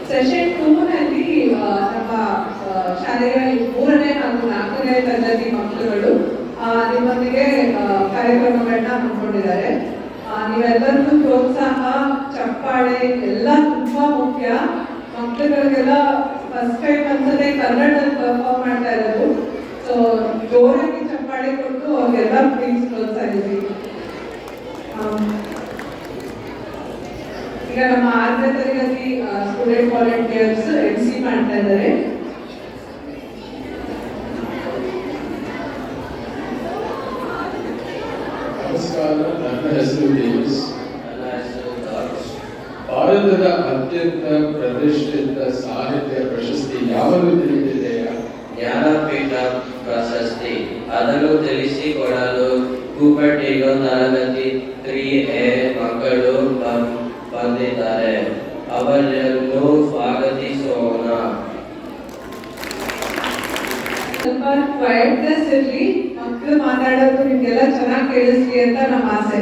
Session 2ನಲ್ಲಿ ನಮ್ಮ ಶಾಲೆಯ 3ನೇ ಹಾಗೂ 4ನೇ ತರಗತಿ ಮಕ್ಕಳುಗಳು ನಿಮ್ಮೊಂದಿಗೆ ಕಾರ್ಯಕ್ರಮಗಳನ್ನ ಹಮ್ಮಿಕೊಂಡಿದ್ದಾರೆ. ನೀವೆಲ್ಲರಿಗೂ ಪ್ರೋತ್ಸಾಹ, ಚಪ್ಪಾಳೆ ಎಲ್ಲ ತುಂಬಾ ಮುಖ್ಯ. ಮಕ್ಕಳುಗಳಿಗೆಲ್ಲ ಫಸ್ಟ್ ಟೈಮ್ ಅನ್ಸದೆ ಕನ್ನಡದಲ್ಲಿ ಪರ್ಫಾರ್ಮ್ ಮಾಡ್ತಾ ಇರೋದು. ಸೊ ಜೋರಾಗಿ ಚಪ್ಪಾಳೆ ಕೊಟ್ಟು ಅವ್ರಿಗೆಲ್ಲ ಪ್ಲೀಸ್ ಪ್ರೋತ್ಸಾಹಿಸಿ. ಈಗ ನಮ್ಮ 6ನೇ ತರಗತಿ ಸ್ಟೂಡೆಂಟ್ ವಾಲಂಟಿಯರ್ಸ್ MC ಮಾಡ್ತಾ ಇದ್ದಾರೆ. ನಮಸ್ಕಾರ, ನನ್ನ ಹೆಸರು ಡೇವಿಸ್. ಭಾರತದ ಅತ್ಯಂತ ಪ್ರತಿಷ್ಠಿತ ಸಾಹಿತ್ಯ ಪ್ರಶಸ್ತಿ ಯಾವುದು ತಿಳಿದಿದೆಯಾ? ಜ್ಞಾನಪೀಠ ಪ್ರಶಸ್ತಿ. ಅದನ್ನು ತಿಳಿಸಿಕೊಡಲು ಕೂಪಟಿಗೋ ತರಗತಿ 3A ಮಕ್ಕಳು ಬಂದಿದ್ದಾರೆ. ಅವರನ್ನು ಸ್ವಾಗತಿಸೋಣ. ಸ್ವಲ್ಪ ಕ್ವೈಟ್ನೆಸ್ ಇರಲಿ, ಮಕ್ಕಳು ಮಾತಾಡೋದು ನಿಮ್ಗೆಲ್ಲ ಚೆನ್ನಾಗಿ ಕೇಳಿಸ್ಲಿ ಅಂತ ನಮ್ಮ ಆಸೆ.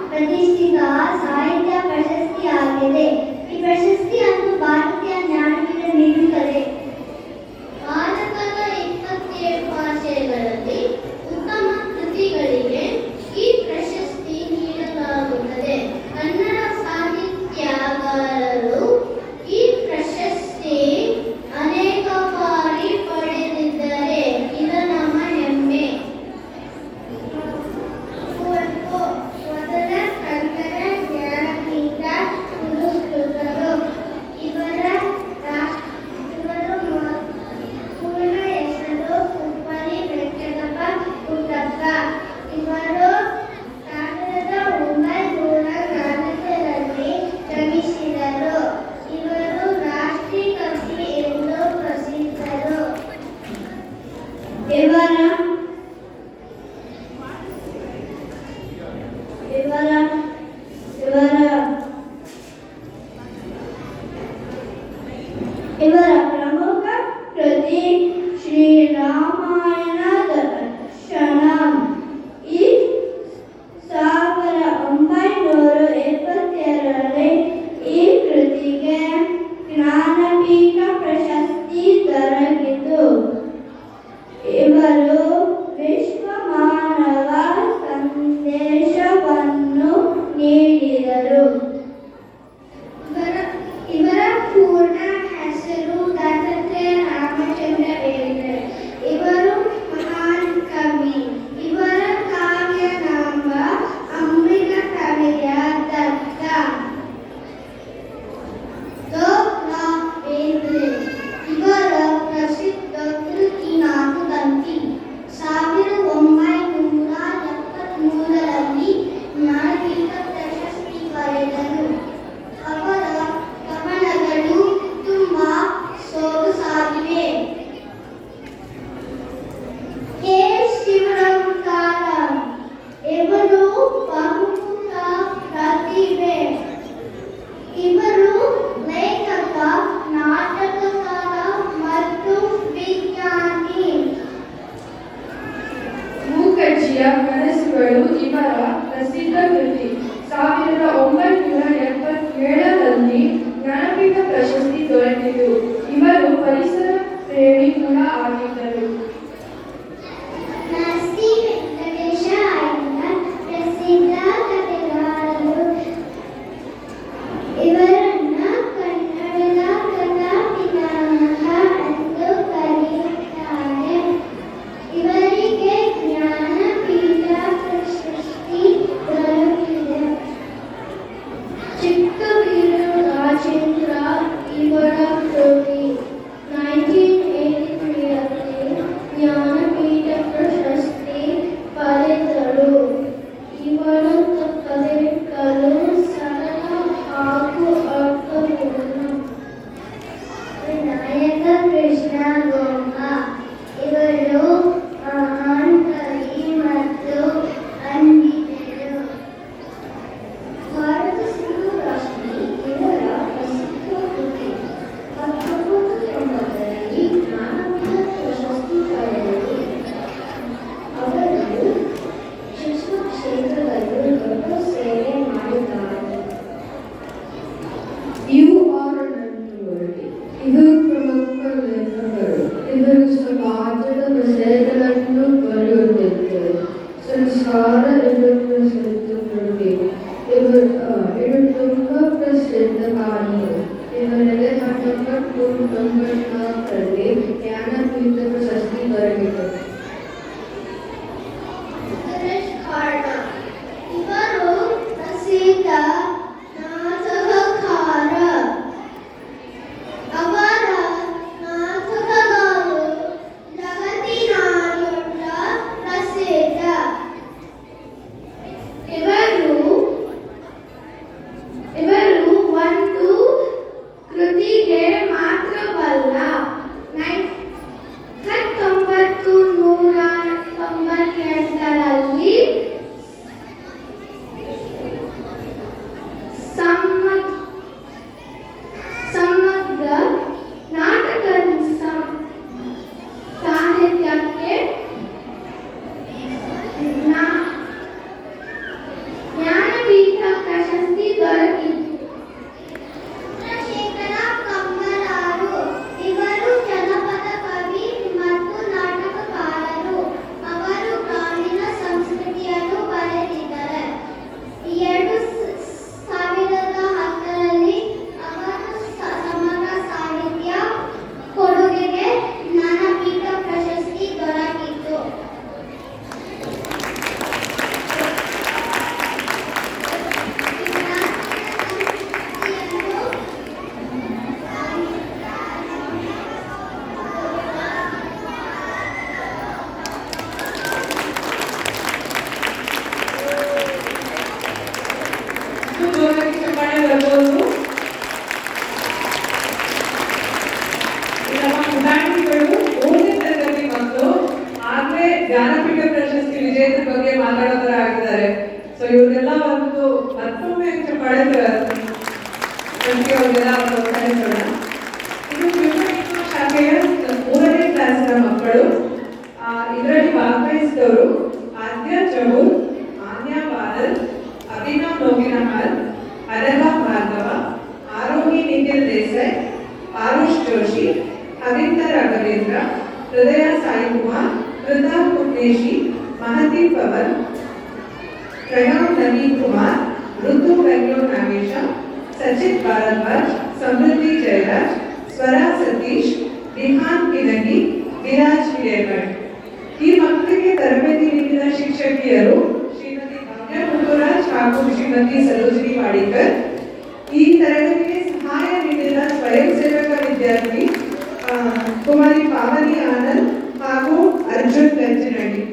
ಪ್ರತಿಷ್ಠಿತ ಸಾಹಿತ್ಯ ಪ್ರಶಸ್ತಿಯಾಗಿದೆ. ಈ ಪ್ರಶಸ್ತಿಯನ್ನು ಭಾರತೀಯ ಜ್ಞಾನಪೀಠ ನೀಡುತ್ತದೆ. ಭಾರತದ 27 ಭಾಷೆಗಳಲ್ಲಿ ಉತ್ತಮ ಕೃತಿಗಳಿಗೆ ಈ ಪ್ರಶಸ್ತಿ ನೀಡಲಾಗುತ್ತದೆ. ಕನ್ನಡ ಸಾಹಿತ್ಯಗಾರರು ಈ ಪ್ರಶಸ್ತಿ ಅನೇಕ ಬಾರಿ ಪಡೆದಿದ್ದಾರೆ. ಇದು ನಮ್ಮ ಹೆಮ್ಮೆ. ಇವರ ಪ್ರಮುಖ ಕೃತಿ ಶ್ರೀರಾಮಾಯಣ ದರ್ಶನಂ. ಈ 1972ರಲ್ಲಿ ಈ ಕೃತಿಗೆ ಜ್ಞಾನಪೀಠ ಪ್ರಶಸ್ತಿ ದೊರಕಿತು. ಇವರು ವಿಶ್ವ ಮಾನವ ಸಂದೇಶವನ್ನು ನೀಡಿದರು. ಇವರ ಪೂರ್ಣ ಹೆಸರು ದತ್ತಾತ್ರೇಯ ರಾಮಚಂದ್ರ ಬೇಂದ್ರೆ. ಇವರು ಮಹಾನ್ ಕವಿ. ಇವರ ಕಾವ್ಯ ನಾಮ ಅಮೃತ ಕವಿಯ ದತ್ತ. ಬೇಂದ್ರೆ ಇವರ ಪ್ರಸಿದ್ಧ ಕೃತಿ ನಾಕುತಂತಿ. 1973ರಲ್ಲಿ ಜ್ಞಾನಪೀಠ ಪ್ರಶಸ್ತಿ ಪಡೆದರು. ಅವರ ಕವನಗಳು ತುಂಬಾ ಸೊಗಸಾಗಿವೆ. ಕೆ. ಶಿವರಾಮಕಾರ ಇವರು ಬಹುಮುಖ ಪ್ರತಿಭೆ. ಇವರು ಲೇಖಕ, ನಾಟಕಕಾರ ಮತ್ತು ವಿಜ್ಞಾನಿ. ಮೂಕಜ್ಜಿಯ ಕನಸುಗಳು ಇವರ ಪ್ರಸಿದ್ಧ ಕೃತಿ. 1977ರಲ್ಲಿ ಜ್ಞಾನಪೀಠ ಪ್ರಶಸ್ತಿ ದೊರೆತಿತು. ಇವರು ಪರಿಸರ ಪ್ರೇಮಿ ಕೂಡ ಆಗಿದ್ದರು. ನರಸಿ ವೆಂಕಟೇಶ ಅಯ್ಯಂಗಾರ್ ಪ್ರಸಿದ್ಧ ಕಥೆಗಾರರು. ಇವರನ್ನ ಕನ್ನಡದ ಕಥಾಪಿತಾಮಹ ಎಂದು ಕರೆಯುತ್ತಾರೆ. ಇವರಿಗೆ ಜ್ಞಾನಪೀಠ ಪ್ರಶಸ್ತಿ ದೊರಕಿದೆ. ಚಿಕ್ಕವೀರ ರಾಜೇಂದ್ರ ಇವರ ಕೃತಿ 1983ರಲ್ಲಿ ಸುರೇಶ್ ಖಾರ್ಡ. ಇವರು ಪ್ರಸಿದ್ಧ ನಾಟಕಕಾರ. ಅವರ ನಾಟಕಗಳು ಜಗತ್ತಿನಾದ್ಯಂತ ಪ್ರಸಿದ್ಧ. ಇವರು ಒಂದು ಕೃತಿಗೆ ಮಾತ್ರವಲ್ಲ, 1998ರಲ್ಲಿ ಸಮಗ್ರ ನಾಟಕ ಸಾಹಿತ್ಯಕ್ಕೆ ಜ್ಞಾನಪೀಠ ಪ್ರಶಸ್ತಿ ದೊರಕಿತು. ಚಂದ್ರಶೇಖರ ಕಂಬಾರರು. ಇವರು ಜನಪದ ಕವಿ ಮತ್ತು ನಾಟಕಕಾರರು. ಅವರು ಗ್ರಾಮೀಣ ಸಂಸ್ಕೃತಿಯನ್ನು ಬರೆದಿದ್ದಾರೆ. 2010ರಲ್ಲಿ ಅವರು ಸಮಗ್ರ ಸಾಹಿತ್ಯ ಕೊಡುಗೆಗೆ ಜ್ಞಾನಪೀಠ ಪ್ರಶಸ್ತಿ ದೊರಕಿತು. ಜೋರಾಗಿ ಚಪ್ಪಾಳೆ ಬರ್ಬೋದು. ನಮ್ಮ ಪುಟಾಣಿಗಳು 3ನೇ ತರಗತಿ ಮಕ್ಕಳು ಆಗ್ಲೇ ಜ್ಞಾನಪೀಠ ಪ್ರಶಸ್ತಿ ವಿಜೇತರ ಬಗ್ಗೆ ಮಾತಾಡೋ ತರ ಆಗಿದ್ದಾರೆ. ಸೊ ಇವರೆಲ್ಲ ಒಂದು ಮತ್ತೊಮ್ಮೆ ಚಪ್ಪಾಳೆ ಅವ್ರಿಗೆಲ್ಲ ಪ್ರೋತ್ಸಾಹಿಸೋಣ. ಇದು ಶಿವಮೊಗ್ಗ ಶಾಖೆಯ 3ನೇ ಕ್ಲಾಸಿನ ಮಕ್ಕಳು. ಇದರಲ್ಲಿ ಭಾಗವಹಿಸಿದವರು ಆದ್ಯ ಚೌರ್, ಆನ್ಯಾ ಬಾದಲ್, ಅಭಿನವ್ ನೋಗಿನಹಾಲ್, ಅನಘಾ ಭಾರ್ಗವ, ಆರೋಹಿ ನಿಖಿಲ್ ದೇಸಾಯಿ, ಆರುಷ್ ಜೋಶಿ, ಅವಿಂದ ರಾಘವೇಂದ್ರ, ಹೃದಯ ಸಾಯಿ ಕುಮಾರ್, ಪ್ರತಾಪ್ ಪುಟ್ನೇಶಿ, ಮಹತಿ ಪವನ್, ಪ್ರಣವ್ ನವೀನ್ ಕುಮಾರ್, ಋತು ಬೆಂಗಳೂರು ನಾಗೇಶ, ಸಚಿತ್ ಭಾರದ್ವಾಜ್, ಸಮೃದ್ಧಿ ಜಯರಾಜ್, ಸ್ವರ ಸತೀಶ್, ವಿಹಾನ್ ಕಿನಗಿ, ವಿರಾಜ್ ಹಿರೇಮಠ್. ಈ ಮಕ್ಕಳಿಗೆ ತರಬೇತಿ ನೀಡಿದ ಶಿಕ್ಷಕಿಯರು ಶ್ರೀಮತಿ ಭವ್ಯ ಮುತ್ತುರಾಜ್ ಹಾಗೂ ಶ್ರೀಮತಿ ಸರೋಜಿನಿ ವಾಡಿಕರ್. ಈ ತರಗತಿಗೆ ಸಹಾಯ ನೀಡಿದ ಸ್ವಯಂ ಸೇವಕ ವಿದ್ಯಾರ್ಥಿ ಕುಮಾರಿ ಪಾವನಿ ಆನಂದ್ ಹಾಗೂ ಅರ್ಜುನ್ ಗಂಜಿನಹಳ್ಳಿ.